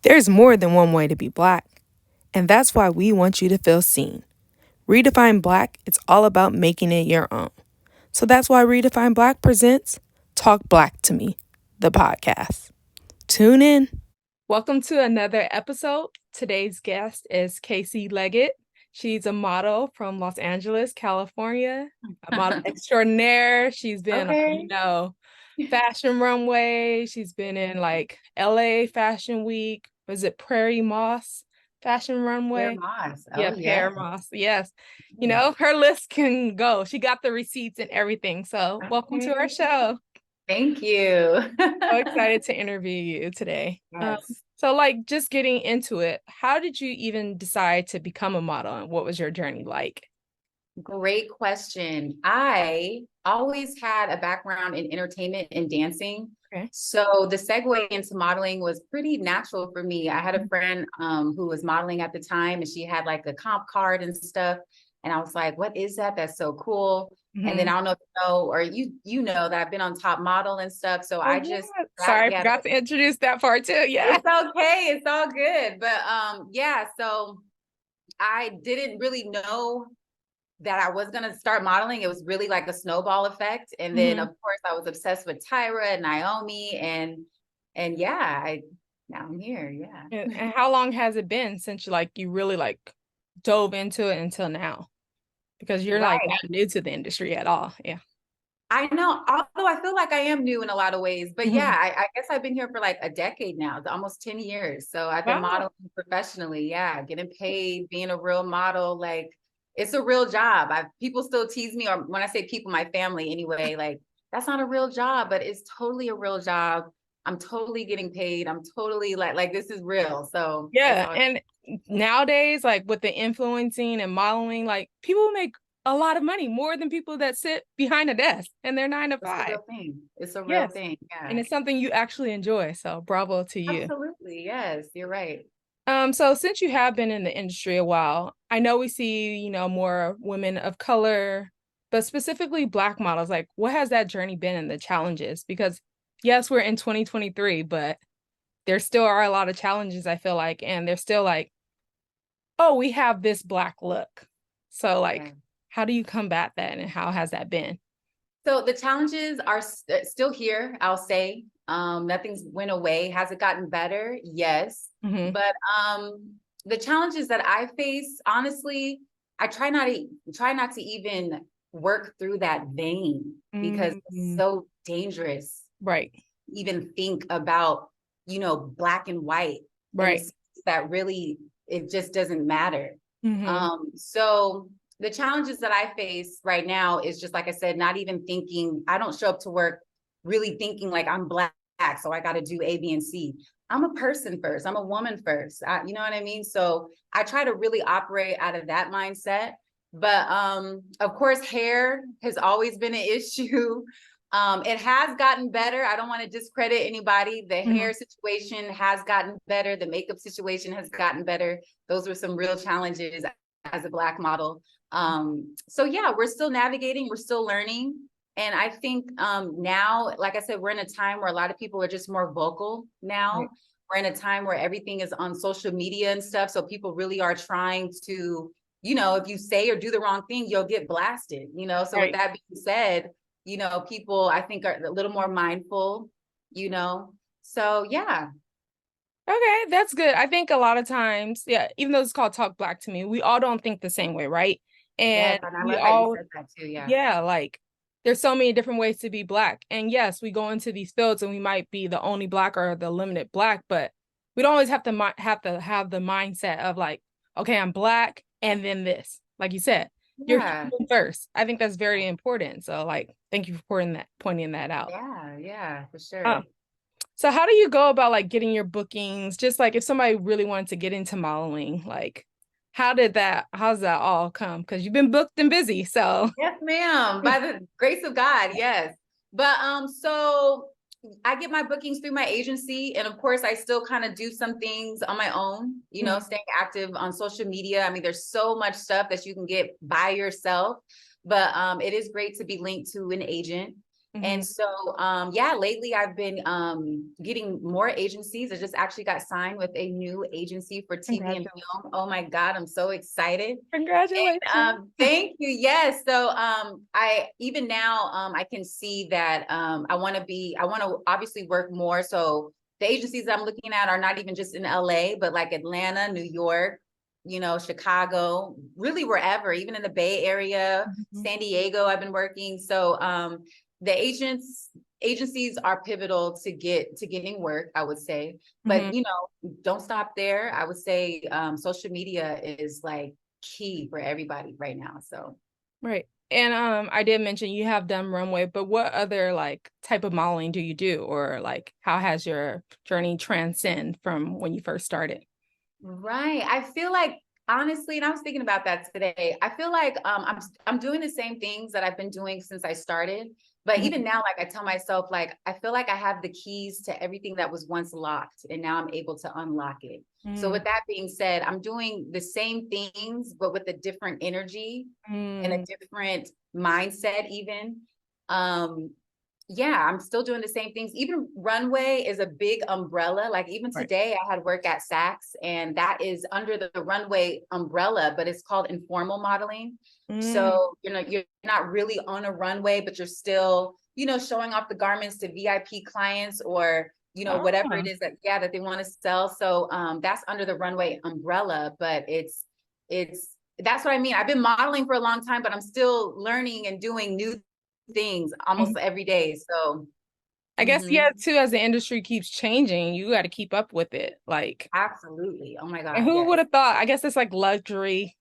There's more than one way to be Black, and that's why we want you to feel seen. Redefine Black, it's all about making it your own. So that's why Redefine Black presents Talk Black to Me, the podcast. Tune in. Welcome to another episode. Today's guest is Kacey Leggett. She's a model from Los Angeles, California, a model extraordinaire. She's been on, fashion runway. She's been in like LA Fashion Week. Was it Prairie Moss Fashion Runway? Moss. Yeah, Pear Moss. Yes. Her list can go. She got the receipts and everything. So welcome to our show. Thank you. So excited to interview you today. Yes. So like just getting into it, how did you even decide to become a model and what was your journey like? Great question. I always had a background in entertainment and dancing. Okay. So the segue into modeling was pretty natural for me. I had a friend who was modeling at the time, and she had like a comp card and stuff. And I was like, what is that? That's so cool. And then I don't know if you know, or you know that I've been on Top Model and stuff. So I just sorry, I forgot to introduce that part too. Yeah. It's okay. It's all good. But yeah, so I didn't really know that I was gonna start modeling. It was really like a snowball effect. And then of course I was obsessed with Tyra and Naomi and yeah, now I'm here. Yeah. And how long has it been since you really like dove into it until now? Because you're like not new to the industry at all. Yeah. I know, although I feel like I am new in a lot of ways, but yeah, I guess I've been here for like a decade now, almost 10 years. So I've been modeling professionally. Yeah. Getting paid, being a real model. Like it's a real job. People still tease me, or when I say people, my family anyway, like that's not a real job, but it's totally a real job. I'm totally getting paid. I'm totally like this is real. So yeah. And nowadays, like with the influencing and modeling, like people make a lot of money, more than people that sit behind a desk and they're 9 to 5. It's a real thing. It's a real thing. Yeah. And it's something you actually enjoy. So bravo to you. Absolutely. Yes, you're right. So since you have been in the industry a while, I know we see, more women of color, but specifically Black models. Like, what has that journey been and the challenges? Because yes, we're in 2023, but there still are a lot of challenges, I feel like, and they're still like, oh, we have this Black look. So like, how do you combat that and how has that been? So the challenges are still here, I'll say. Nothing's went away. Has it gotten better? Yes. But the challenges that I face, honestly, I try not to even work through that vein because it's so dangerous. Right. Even think about, black and white. Right. That really, it just doesn't matter. So the challenges that I face right now is just, like I said, not even thinking. I don't show up to work really thinking like I'm Black, so I got to do A, B, and C. I'm a person first. I'm a woman first. You know what I mean? So I try to really operate out of that mindset. But of course, hair has always been an issue. It has gotten better. I don't want to discredit anybody. The hair situation has gotten better. The makeup situation has gotten better. Those were some real challenges as a Black model. So yeah, we're still navigating, we're still learning. And I think now, like I said, we're in a time where a lot of people are just more vocal now. Right. We're in a time where everything is on social media and stuff. So people really are trying to, if you say or do the wrong thing, you'll get blasted, So right. With that being said, people I think are a little more mindful, So yeah. Okay, that's good. I think a lot of times, even though it's called Talk Black to Me, we all don't think the same way, right? And we all, that too, yeah, like there's so many different ways to be Black. And yes, we go into these fields and we might be the only Black or the limited Black, but we don't always have to have the mindset of like, okay, I'm Black and then this, like you said, you're human first. I think that's very important. So like, thank you for pointing that out. Yeah, for sure. So how do you go about like getting your bookings? Just like if somebody really wanted to get into modeling, like how's that all come? Because you've been booked and busy. So yes, ma'am. By the grace of God, yes. But so I get my bookings through my agency, and of course, I still kind of do some things on my own. Staying active on social media. I mean, there's so much stuff that you can get by yourself, but it is great to be linked to an agent. And so, yeah, lately I've been getting more agencies. I just actually got signed with a new agency for TV and film. Oh my God, I'm so excited. Congratulations. And, thank you. Yes. So I even now I can see that I want to obviously work more. So the agencies I'm looking at are not even just in LA, but like Atlanta, New York, Chicago, really wherever, even in the Bay Area, San Diego, I've been working. So the agencies are pivotal to getting work, I would say. But don't stop there. I would say social media is like key for everybody right now. So right. And I did mention you have done runway, but what other like type of modeling do you do, or like how has your journey transcend from when you first started? Right. I feel like honestly, and I was thinking about that today. I feel like I'm doing the same things that I've been doing since I started. But even now, like I tell myself, like I feel like I have the keys to everything that was once locked, and now I'm able to unlock it. So with that being said, I'm doing the same things, but with a different energy and a different mindset, even. Yeah, I'm still doing the same things. Even runway is a big umbrella. Like even today I had work at Saks, and that is under the runway umbrella, but it's called informal modeling. So, you're not really on a runway, but you're still, showing off the garments to VIP clients or, whatever it is that they want to sell. So that's under the runway umbrella, but that's what I mean. I've been modeling for a long time, but I'm still learning and doing new things almost every day. So I guess, yeah, too, as the industry keeps changing, you got to keep up with it. Like, absolutely. Oh my and God. who Yes. would have thought? I guess it's like the luxury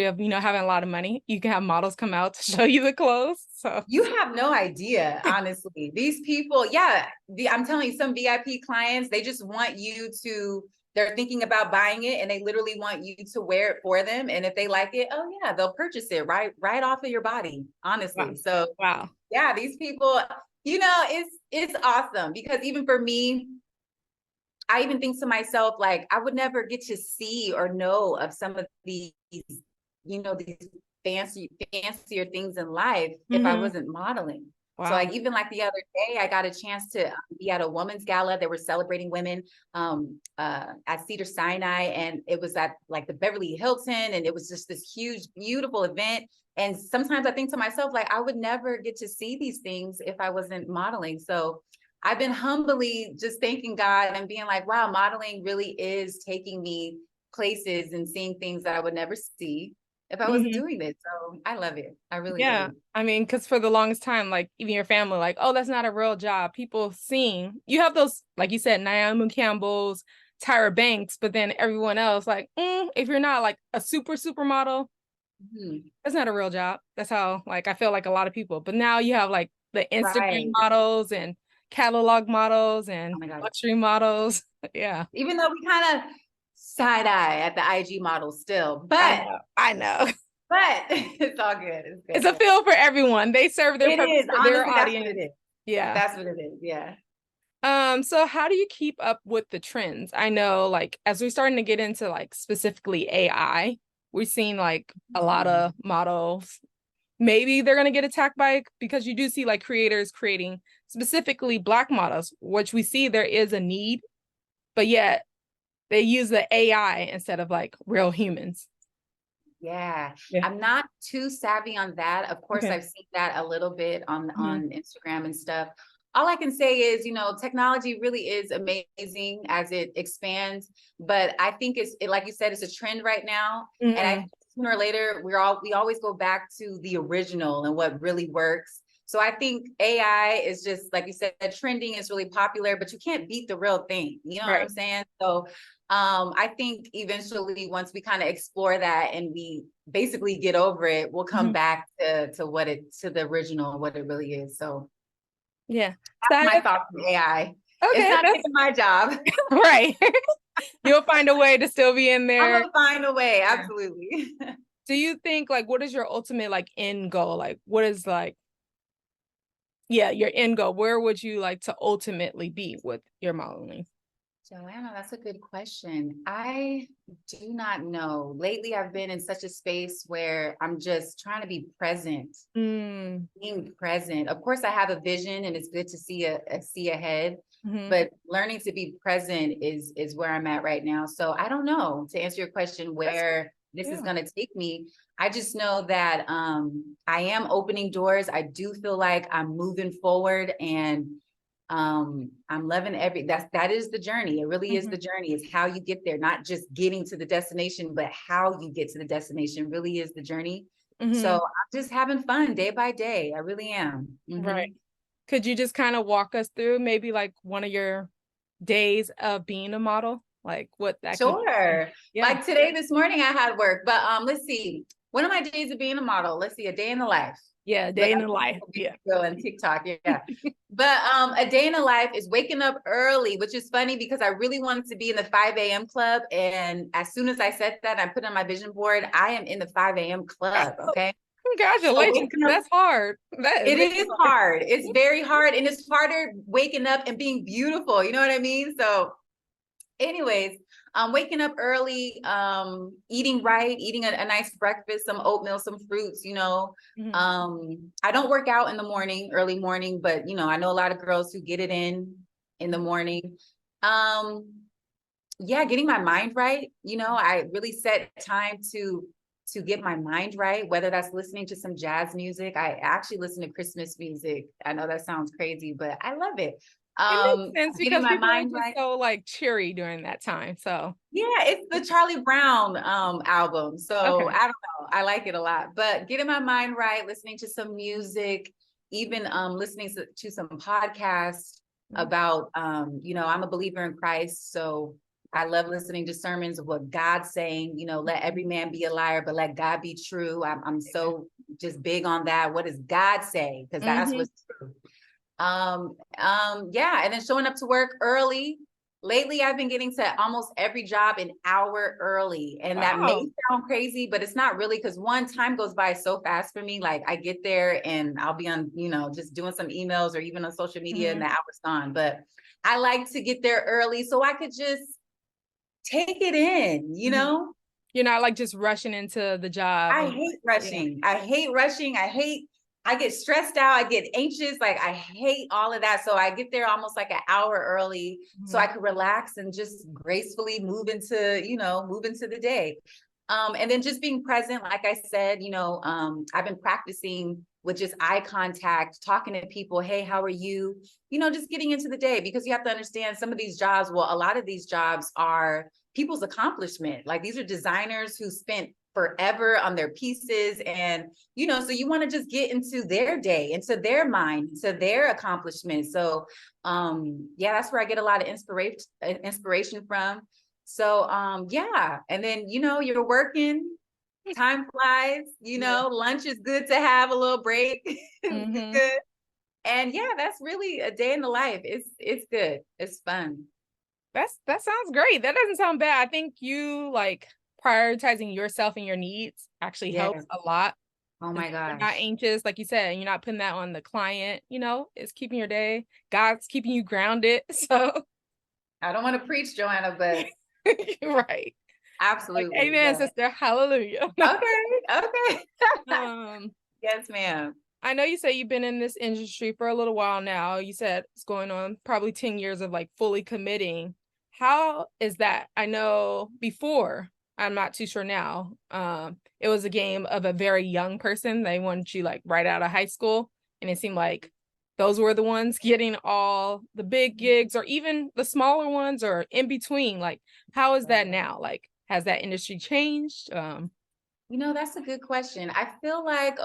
of, having a lot of money. You can have models come out to show you the clothes. So You have no idea, honestly. These people, yeah, I'm telling you, some VIP clients, they just want you to, they're thinking about buying it and they literally want you to wear it for them. And if they like it, oh yeah, they'll purchase it right off of your body, honestly. So wow. yeah, these people, it's awesome because even for me, I even think to myself, like, I would never get to see or know of some of these, these fancier things in life if I wasn't modeling. So Wow. like even like the other day, I got a chance to be at a women's gala. They were celebrating women at Cedar Sinai, and it was at like the Beverly Hilton, and it was just this huge, beautiful event. And sometimes I think to myself, like, I would never get to see these things if I wasn't modeling. So I've been humbly just thanking God and being like, wow, modeling really is taking me places and seeing things that I would never see if I wasn't doing this. So I love it. I really Yeah. do. I mean, because for the longest time, like even your family, like, oh, that's not a real job. People seeing you have those, like you said, Naomi Campbell's, Tyra Banks, but then everyone else, like, if you're not like a supermodel, that's not a real job. That's how, like, I feel like a lot of people. But now you have like the Instagram Right. models and catalog models and Oh my God. luxury models. Yeah. Even though we kind of side eye at the IG models still, I but know. I know. it's all good. It's It's a good. feel for everyone. They serve their It purpose is. for their Honestly, that's what it audience. is. Yeah. That's what it is. Yeah. So how do you keep up with the trends? I know, like, as we're starting to get into like specifically AI, we're seeing like a lot of models. Maybe they're gonna get attacked by, because you do see like creators creating specifically Black models, which we see there is a need, but yet they use the AI instead of like real humans. Yeah, Yeah. I'm not too savvy on that. Of course, Okay. I've seen that a little bit on Instagram and stuff. All I can say is, technology really is amazing as it expands, but I think like you said, it's a trend right now. And I think sooner or later, we always go back to the original and what really works. So I think AI is just, like you said, trending is really popular, but you can't beat the real thing. You know what I'm saying? So I think eventually once we kind of explore that and we basically get over it, we'll come back to the original, what it really is. So Yeah. that's my thoughts on AI. It's Okay, not that's taking my job. right. You'll find a way to still be in I'm there. gonna find a way. Absolutely. Do you think, like, what is your ultimate like end goal? Like, what is like, yeah, your end goal? Where would you like to ultimately be with your modeling? Joanna, that's a good question. I do not know. Lately, I've been in such a space where I'm just trying to be present, being present. Of course, I have a vision and it's good to see ahead, but learning to be present is where I'm at right now. So I don't know, to answer your question, where this is going to take me. I just know that I am opening doors. I do feel like I'm moving forward, and I'm loving that is the journey. It really is the journey. It's how you get there, not just getting to the destination, but how you get to the destination really is the journey. So I'm just having fun day by day. I really am. Right. Could you just kind of walk us through maybe like one of your days of being a model? Like what that could be? Sure. Yeah. Like today, this morning I had work, but let's see. One of my days of being a model. Let's see, a day in the life. Yeah, day in the life. Yeah. And TikTok. Yeah. But a day in the life is waking up early, which is funny because I really wanted to be in the 5 a.m. club. And as soon as I said that, I put on my vision board, I am in the 5 a.m. club. Okay. Congratulations. So that's hard. It is hard. It's very hard. And it's harder waking up and being beautiful. You know what I mean? So anyways, waking up early, eating right, eating a nice breakfast, some oatmeal, some fruits, you know. I don't work out in the morning, early morning, but you know, I know a lot of girls who get it in the morning. Yeah, getting my mind right. You know, I really set time to get my mind right, whether that's listening to some jazz music. I actually listen to Christmas music. I know that sounds crazy, but I love it. It makes sense Getting because my people are mind just right. so like cheery during that time. So Yeah, it's the Charlie Brown album. So okay. I don't know. I like it a lot. But getting my mind right, listening to some music, even listening to some podcasts about you know, I'm a believer in Christ. So I love listening to sermons of what God's saying, you know, let every man be a liar, but let God be true. I'm so just big on that. What does God say? Because that's what's true. Yeah, and then showing up to work early. Lately, I've been getting to almost every job an hour early. And that may sound crazy, but it's not really, because one, time goes by so fast for me. Like I get there and I'll be on, you know, just doing some emails or even on social media and the hour's gone. But I like to get there early so I could just take it in, you know? You're not like just rushing into the job. I hate rushing. I hate rushing. I get stressed out. I get anxious. Like I hate all of that. So I get there almost like an hour early so I could relax and just gracefully move into the day. And then just being present, like I said, you know, I've been practicing with just eye contact, talking to people. Hey, how are you? You know, just getting into the day, because you have to understand some of these jobs. Well, a lot of these jobs are people's accomplishment. Like these are designers who spent forever on their pieces, and you know, so you want to just get into their day, into their mind, into their accomplishments. So yeah, that's where I get a lot of inspiration from. So yeah, and then you know, you're working, time flies, you know, lunch is good to have a little break. Good. And yeah, that's really a day in the life. It's good. It's fun. That sounds great. That doesn't sound bad. I think you like prioritizing yourself and your needs actually helps a lot. Oh my You're gosh. not anxious, like you said, and you're not putting that on the client, you know, it's keeping your day. God's keeping you grounded. So I don't want to preach, Joanna, but you're right. Like, absolutely. amen, Yeah. sister. Hallelujah. Okay. Yes, ma'am. I know you say you've been in this industry for a little while now. You said it's going on probably 10 years of like fully committing. How is that? I know before, I'm not too sure now. It was a game of a very young person. They wanted you like right out of high school. And it seemed like those were the ones getting all the big gigs, or even the smaller ones, or in between. Like, how is that now? Like, has that industry changed? You know, that's a good question. I feel like,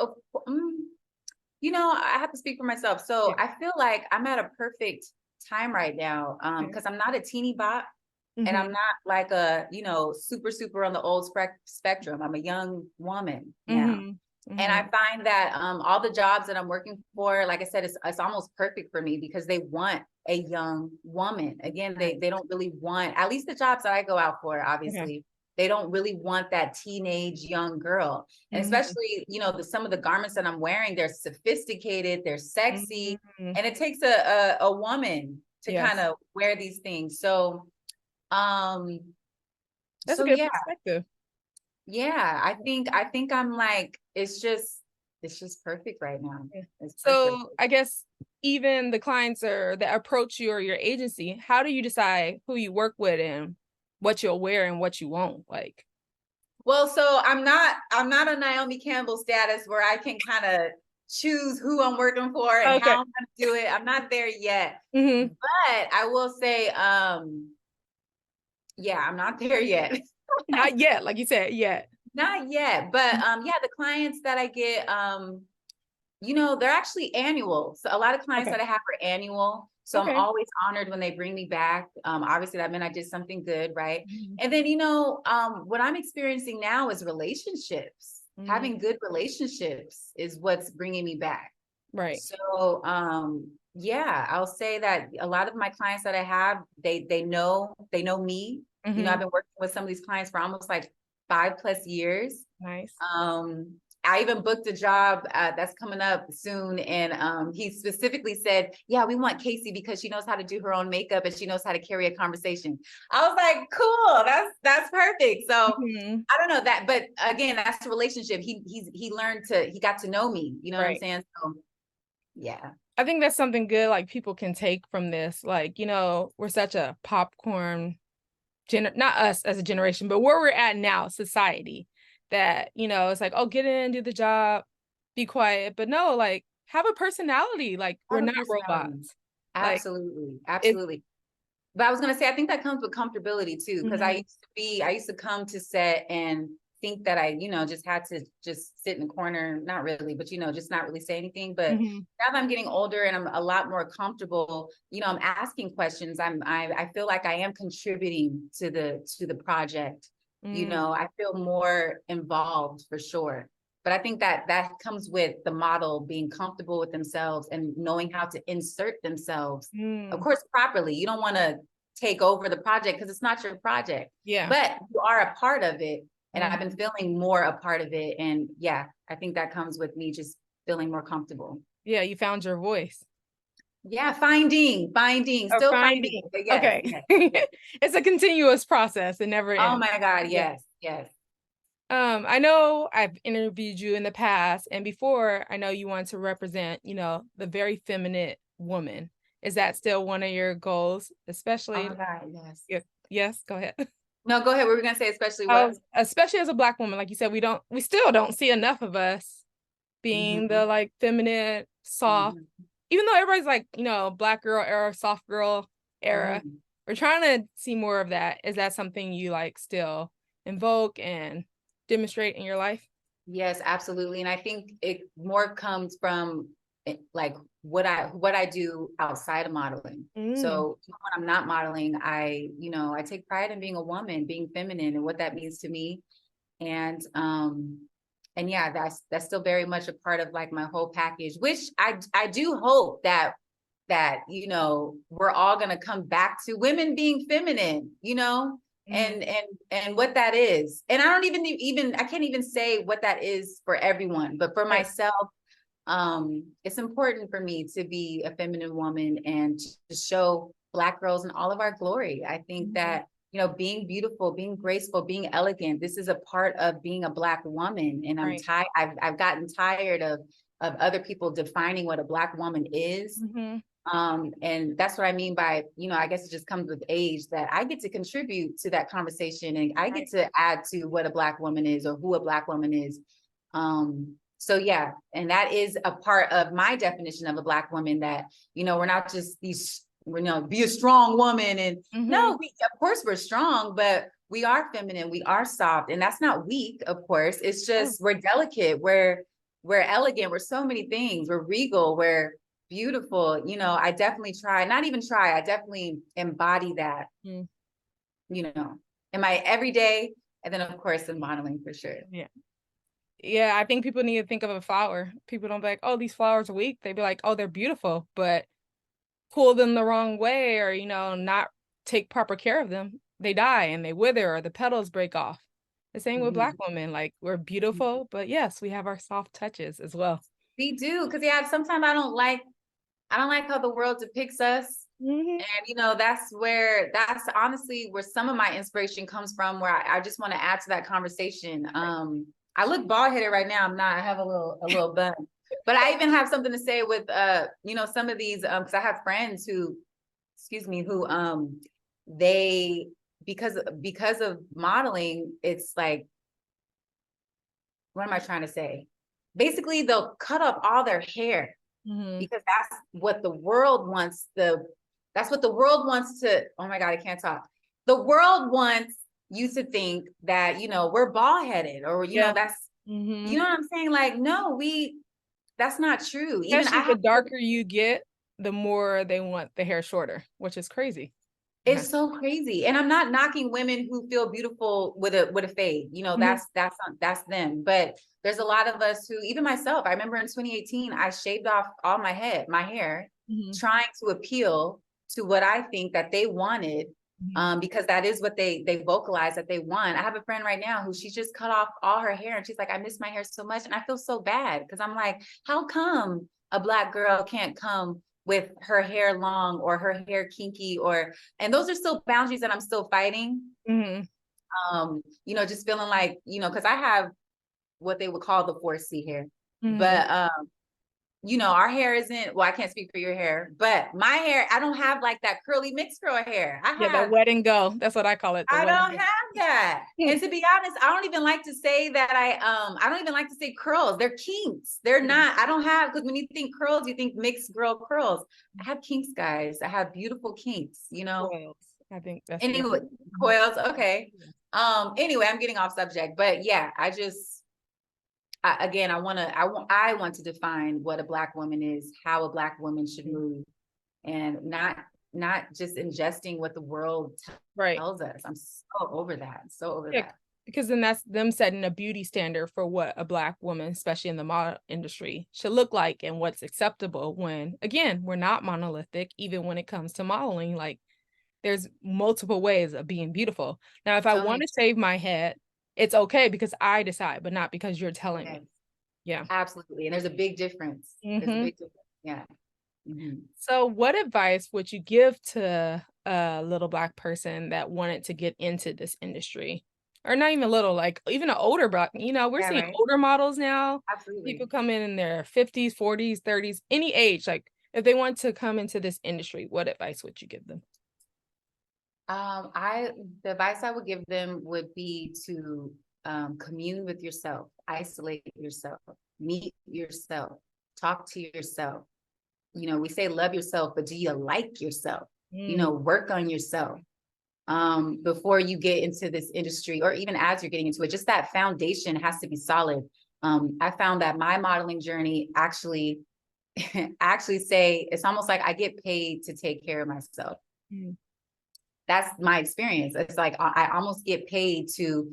you know, I have to speak for myself. So I feel like I'm at a perfect time right now, because I'm not a teeny bop. And I'm not like a, you know, super on the old spectrum. I'm a young woman now. And I find that all the jobs that I'm working for, like I said, it's almost perfect for me, because they want a young woman. Again, they don't really want, at least the jobs that I go out for, obviously, they don't really want that teenage young girl. And especially, you know, some of the garments that I'm wearing, they're sophisticated, they're sexy, and it takes a woman to kind of wear these things. So That's a So good yeah, perspective. yeah, I think I'm like, it's just perfect right now. Yeah. It's perfect. So I guess even the clients or that approach you or your agency, how do you decide who you work with and what you'll wear and what you won't? Like, Well, so I'm not a Naomi Campbell status where I can kind of choose who I'm working for and okay. how I'm going to do it. I'm not there yet. Hmm. But I will say, yeah, I'm not there yet. Not yet, like you said, yet. Not yet. But yeah, the clients that I get, they're actually annual. So a lot of clients Okay. that I have are annual. So I'm Okay. always honored when they bring me back. Obviously that meant I did something good, right? Mhm. And then, what I'm experiencing now is relationships. Mhm. Having good relationships is what's bringing me back. Right. So, yeah, I'll say that a lot of my clients that I have, they know me. Hmm. I've been working with some of these clients for almost like 5+ years. Nice. Um, I even booked a job that's coming up soon, and he specifically said, "Yeah, we want Kacey because she knows how to do her own makeup and she knows how to carry a conversation." I was like, "Cool, that's perfect." So Hmm. I don't know that, but again, that's a relationship. He got to know me. You know what I'm Right. saying? So yeah. I think that's something good like people can take from this. Like, we're such a popcorn not us as a generation, but where we're at now, society, that, it's like, oh, get in, do the job, be quiet. But no, like have a personality. Like we're Have a not personality. robots. Like Absolutely. it Absolutely. But I was gonna say, I think that comes with comfortability too, because mhm, I used to come to set and think that I, just had to just sit in the corner, not really, but just not really say anything. But mhm, now that I'm getting older and I'm a lot more comfortable, I'm asking questions. I feel like I am contributing to the project. mm, I feel more involved for sure. But I think that comes with the model being comfortable with themselves and knowing how to insert themselves, of mm, course, properly. You don't want to take over the project because it's not your project, yeah. but you are a part of it. And I've Mm, been feeling more a part of it. And yeah, I think that comes with me just feeling more comfortable. yeah, you found your voice. Yeah, finding, Or still finding. finding. But yes, Okay. yes, yes. It's a continuous process. It never Oh ends. my God, Yeah. yes, yes. I know I've interviewed you in the past, and before I know you want to represent, the very feminine woman. Is that still one of your goals? Oh Especially, my God, yes. yeah, yes, go ahead. No, go ahead. What were we gonna say? Especially what? Especially as a Black woman, like you said, we still don't see enough of us being Hmm. the like feminine, soft, Hmm. even though everybody's like, Black girl era, soft girl era. Hmm. We're trying to see more of that. Is that something you like still invoke and demonstrate in your life? Yes, absolutely. And I think it more comes from like what I do outside of modeling. Mm, So when I'm not modeling, I take pride in being a woman, being feminine and what that means to me. And yeah, that's still very much a part of like my whole package, which I do hope that we're all going to come back to women being feminine, mm, and what that is. And I don't even I can't even say what that is for everyone, but for right. myself, it's important for me to be a feminine woman and to show Black girls in all of our glory. I think Mhm. that being beautiful, being graceful, being elegant, this is a part of being a Black woman. And I'm Right. tired. I've gotten tired of other people defining what a Black woman is. Hmm. And that's what I mean by, I guess it just comes with age that I get to contribute to that conversation and I get Right. to add to what a Black woman is or who a Black woman is. So yeah, and that is a part of my definition of a Black woman that, we're not just be a strong woman. And Hmm. no, of course we're strong, but we are feminine, we are soft, and that's not weak, of course. It's Oh, just we're delicate, we're elegant, we're so many things, we're regal, we're beautiful. I definitely try, not even try, I definitely embody that, mm, you know, in my everyday. And then of course in modeling for sure. yeah. Yeah, I think people need to think of a flower. People don't be like, oh, these flowers are weak. They be like, oh, they're beautiful, but pull them the wrong way or, not take proper care of them, they die and they wither or the petals break off. The same with Black Mhm. women. Like we're beautiful, but yes, we have our soft touches as well. We do, because yeah, sometimes I don't like how the world depicts us. And that's honestly where some of my inspiration comes from, where I just want to add to that conversation. I look bald headed right now. I'm not, I have a little bun, but I even have something to say with, some of these, cause I have friends who, they, because of modeling, it's like, what am I trying to say? Basically, they'll cut off all their hair because that's what the world wants. That's what the world wants to, oh my God, I can't talk. The world wants you to think that, we're bald headed, or, that's, you know what I'm saying? Like, no, that's not true. Even Especially the darker you get, the more they want the hair shorter, which is crazy. It's so crazy. And I'm not knocking women who feel beautiful with a fade. That's them. But there's a lot of us who, even myself, I remember in 2018, I shaved off all my hair, trying to appeal to what I think that they wanted. Because that is what they vocalize that they want. I have a friend right now who she just cut off all her hair, and she's like, I miss my hair so much. And I feel so bad because I'm like, how come a Black girl can't come with her hair long or her hair kinky, and those are still boundaries that I'm still fighting. Just feeling like, because I have what they would call the 4C hair. But our hair isn't, well, I can't speak for your hair, but my hair, I don't have like that curly mixed curl hair. I have the wet and go. That's what I call it. I don't have that. And to be honest, I don't even like to say that I don't even like to say curls. They're kinks. They're not, I don't have, because when you think curls, you think mixed girl curls. I have kinks, guys. I have beautiful kinks, Coils. I think that's anyway, coils. Okay. Anyway, I'm getting off subject, but yeah, I want to define what a Black woman is, how a Black woman should move, and not just ingesting what the world tells us. I'm so over that. That. Because then that's them setting a beauty standard for what a Black woman, especially in the model industry, should look like and what's acceptable, when, again, we're not monolithic, even when it comes to modeling. Like, there's multiple ways of being beautiful. Now, if I want to shave my head, it's okay because I decide, but not because you're telling me. Yeah, absolutely. And there's a big difference. There's a big difference. Yeah. So what advice would you give to a little Black person that wanted to get into this industry? Or not even little, like even an older Black, we're seeing older models now. Absolutely. People come in their 50s, 40s, 30s, any age. Like, if they want to come into this industry, what advice would you give them? The advice I would give them would be to commune with yourself, isolate yourself, meet yourself, talk to yourself. We say love yourself, but do you like yourself? Work on yourself before you get into this industry, or even as you're getting into it. Just that foundation has to be solid. I found that my modeling journey actually say it's almost like I get paid to take care of myself. That's my experience. It's like I almost get paid to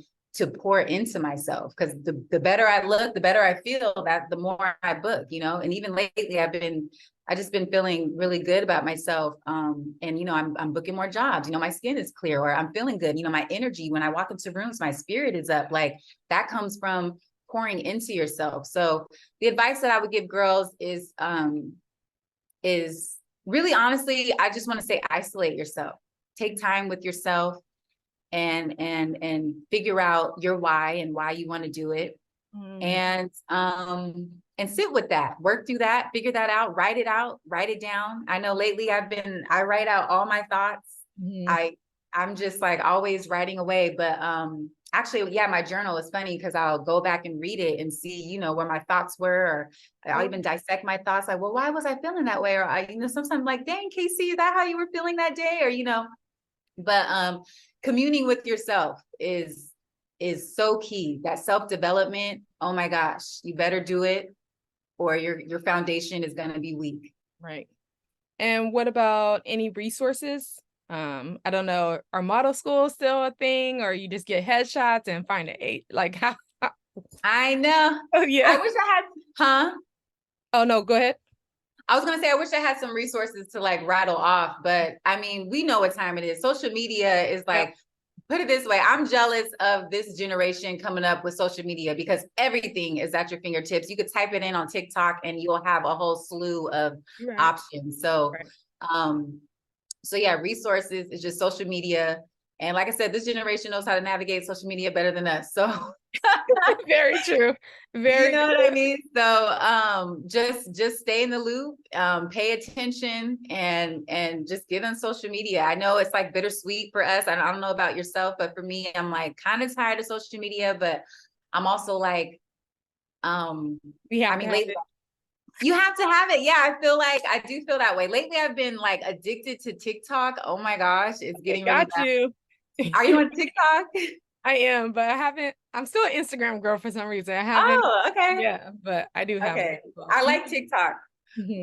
pour into myself, because the better I look, the better I feel, that the more I book, and even lately I just been feeling really good about myself. And I'm booking more jobs, my skin is clear, or I'm feeling good. My energy, when I walk into rooms, my spirit is up. Like, that comes from pouring into yourself. So the advice that I would give girls is really, honestly, I just want to say, isolate yourself, take time with yourself, and figure out your why and why you want to do it. And sit with that, work through that, figure that out, write it down. I know lately I write out all my thoughts. I'm just like always writing away, but actually, yeah, my journal is funny because I'll go back and read it and see, where my thoughts were, or I'll even dissect my thoughts. Like, well, why was I feeling that way? Or sometimes I'm like, dang, Kacey, is that how you were feeling that day? Or, but communing with yourself is so key. That self-development, oh my gosh, you better do it, or your foundation is going to be weak. Right. And what about any resources? I don't know, are model schools still a thing, or you just get headshots and find an eight? Like, how? I know. Oh, yeah. I wish I had, huh? Oh, no, go ahead. I was going to say, I wish I had some resources to like rattle off, but I mean, we know what time it is. Social media is like, put it this way, I'm jealous of this generation coming up with social media, because everything is at your fingertips. You could type it in on TikTok and you'll have a whole slew of options. So, So yeah, resources is just social media. And like I said, this generation knows how to navigate social media better than us. So Very true. you Very know what true. I mean? So just stay in the loop, pay attention, and just get on social media. I know it's like bittersweet for us. I don't know about yourself, but for me, I'm like kind of tired of social media, but I'm also like, We have I to mean, have lately it. you have to have it. Yeah, I feel like I do feel that way. Lately, I've been like addicted to TikTok. Oh my gosh, it's Okay, getting really got bad. you. Are you on TikTok? I am, but I haven't. I'm still an Instagram girl for some reason. I haven't. Oh, okay. Yeah, but I do have it Okay. as well. I like TikTok. Mhm.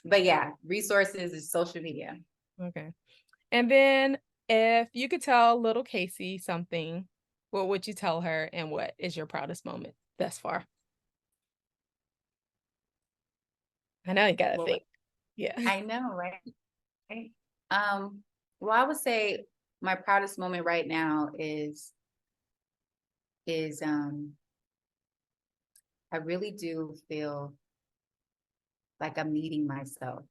But yeah, resources is social media. Okay. And then if you could tell little Kacey something, what would you tell her and what is your proudest moment thus far? I know you gotta Well, think. Yeah. I know, right? Right. Um, well, I would say my proudest moment right now is I really do feel like I'm meeting myself.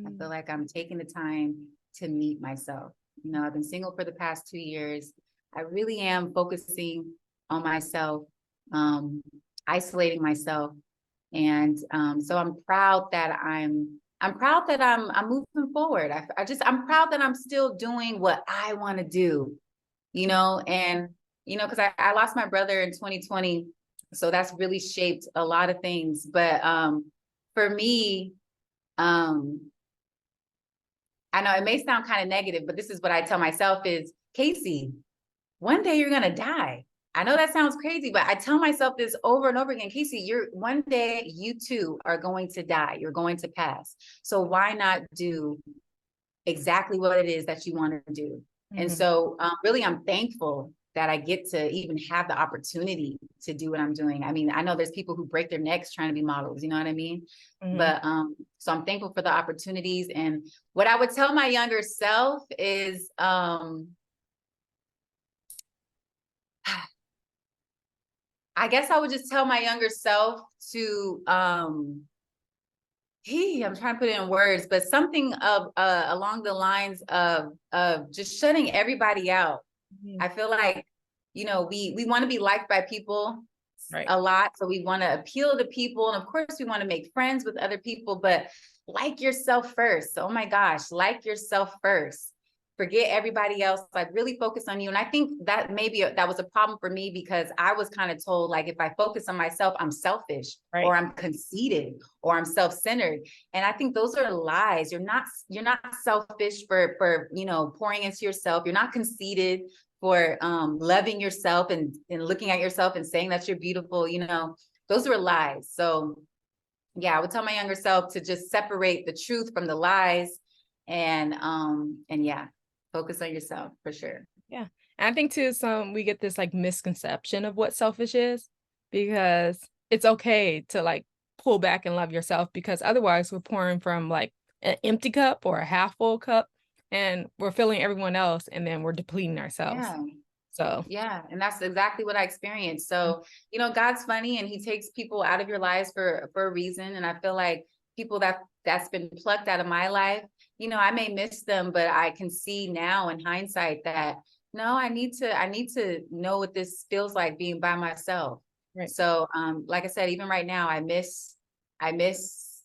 I feel Mm. like I'm taking the time to meet myself. You know, I've been single for the past 2 years. I really am focusing on myself, um, isolating myself. And so I'm proud that I'm moving forward. I'm proud that I'm still doing what I want to do, you know, and because I lost my brother in 2020. So that's really shaped a lot of things. But for me, um, I know it may sound kind of negative, but this is what I tell myself is, Kacey, one day you're gonna die. I know that sounds crazy, but I tell myself this over and over again. Kacey, you're one day you too are going to die. You're going to pass. So why not do exactly what it is that you want to do? And Mhm. so really, I'm thankful that I get to even have the opportunity to do what I'm doing. I mean, I know there's people who break their necks trying to be models, you know what I mean? Mhm. But so I'm thankful for the opportunities. And what I would tell my younger self is I guess I would just tell my younger self to I'm trying to put it in words, but something of along the lines of just shutting everybody out. Mhm. I feel like, we want to be liked by people Right. a lot. So we want to appeal to people. And of course, we want to make friends with other people, but like yourself first. Oh my gosh, like yourself first. Forget everybody else, like really focus on you. And I think that maybe that was a problem for me because I was kind of told, like, if I focus on myself, I'm selfish or Right. I'm conceited or I'm self-centered. And I think those are lies. You're not selfish for pouring into yourself. You're not conceited for loving yourself and looking at yourself and saying that you're beautiful. Those were lies. So yeah, I would tell my younger self to just separate the truth from the lies, and yeah, focus on yourself for sure. Yeah. And I think too, we get this like misconception of what selfish is because it's okay to like pull back and love yourself because otherwise we're pouring from like an empty cup or a half full cup and we're filling everyone else and then we're depleting ourselves. Yeah. So, Yeah, and that's exactly what I experienced. So, God's funny and he takes people out of your lives for a reason. And I feel like people that's been plucked out of my life, I may miss them, but I can see now in hindsight that no, I need to know what this feels like being by myself. right. So, like I said, even right now, I miss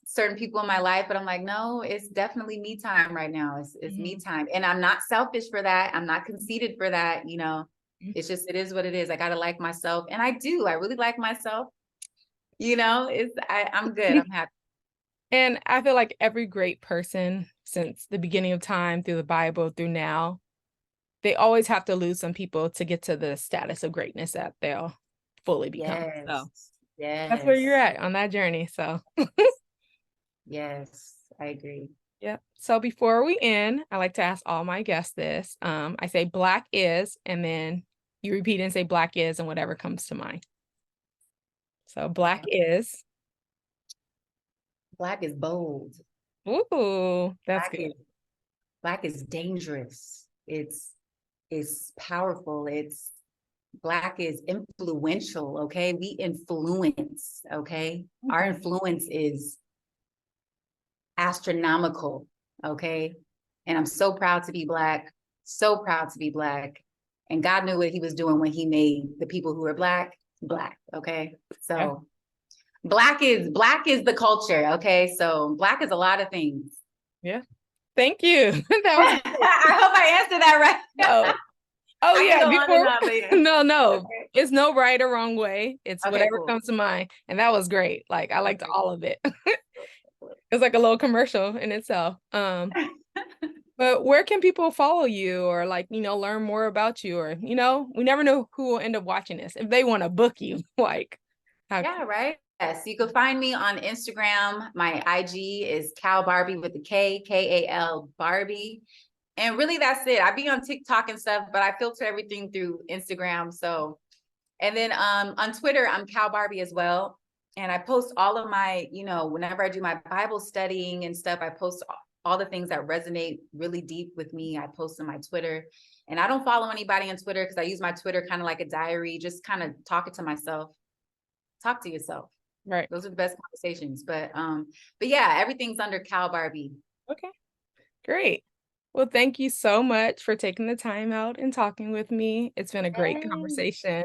certain people in my life, but I'm like, no, it's definitely me time right now. It's me Mhm. time. And I'm not selfish for that. I'm not conceited for that. Mhm. It's just, it is what it is. I got to like myself. And I really like myself. I'm good. I'm happy. And I feel like every great person since the beginning of time through the Bible through now, they always have to lose some people to get to the status of greatness that they'll fully become. Yes. So that's where you're Yes. at on that journey. So, Yes. I agree. yep. So before we end, I like to ask all my guests this. I say black is, and then you repeat and say black is, and whatever comes to mind. So black Okay. is. Black is bold. Ooh, that's Black good. is Black is dangerous. It's powerful. Black is influential. Okay. We influence. Okay. Our Okay. influence is astronomical. Okay. And I'm so proud to be Black, so proud to be Black. And God knew what he was doing when he made the people who are Black, Black. Okay. So yeah. Black is the culture. Okay. So Black is a lot of things. Yeah. Thank you. That was I hope I answered that right. No. Oh, yeah. Before No. Okay. It's no right or wrong way. It's whatever cool. comes to mind. And that was great. Like, I liked all of it. It's like a little commercial in itself. But where can people follow you or like, learn more about you or, we never know who will end up watching this. If they want to book you, like. Yeah, right. Yes, you can find me on Instagram. My IG is KalBarbie with the K, Barbie. And really that's it. I be on TikTok and stuff, but I filter everything through Instagram. So, and then on Twitter, I'm KalBarbie as well. And I post all of my, whenever I do my Bible studying and stuff, I post all the things that resonate really deep with me. I post on my Twitter. And I don't follow anybody on Twitter because I use my Twitter kind of like a diary, just kind of talking to myself. Talk to yourself. Right. Those are the best conversations. But yeah, everything's under KalBarbie. Okay. Great. Well, thank you so much for taking the time out and talking with me. It's been a great conversation.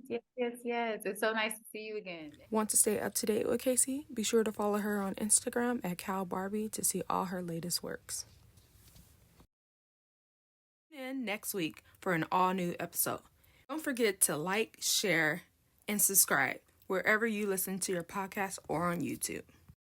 Yes. It's so nice to see you again. Want to stay up to date with Kacey? Be sure to follow her on Instagram at KalBarbie to see all her latest works. And next week for an all-new episode. Don't forget to like, share, and subscribe wherever you listen to your podcast or on YouTube.